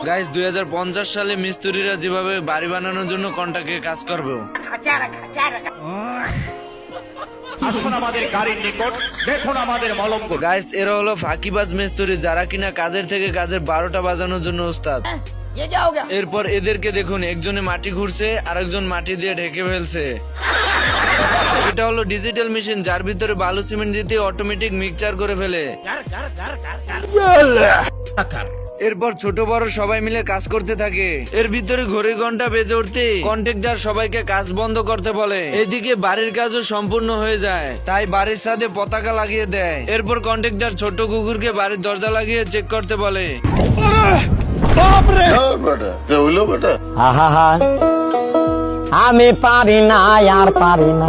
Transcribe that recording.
Guys 2050 সালে মিস্ত্রিরা যেভাবে বাড়ি বানানোর জন্য কন্ট্রাক্টে কাজ করবে, আসুন আমাদের গাড়ির নিকট, দেখুন আমাদের মলঙ্গ। গাইস এরা হলো ফাঁকিবাজ মিস্ত্রি, যারা কিনা কাজের থেকে কাজের 12টা বাজানোর জন্য উস্তাদ। এরপর এদেরকে দেখুন, একজনে মাটি ঘুরছে আর একজন মাটি দিয়ে ঢেকে ফেলছে। এটা হলো ডিজিটাল মেশিন, যার ভিতরে বালু সিমেন্ট দিতে অটোমেটিক মিক্সচার করে ফেলে। এরপর ছোট বড় সবাই মিলে কাজ করতে থাকে। এর ভিতরে ঘড়ির ঘন্টা বেজে উঠতে কন্ট্রাক্টর সবাইকে কাজ বন্ধ করতে বলে। এদিকে বাড়ির কাজও সম্পূর্ণ হয়ে যায়, তাই বাড়ির ছাদে পতাকা লাগিয়ে দেয়। এরপর কন্ট্রাক্টর ছোট কুকুরকে বাড়ির দরজা লাগিয়ে চেক করতে বলে। আহা, আমি পারি না, আর পারি না।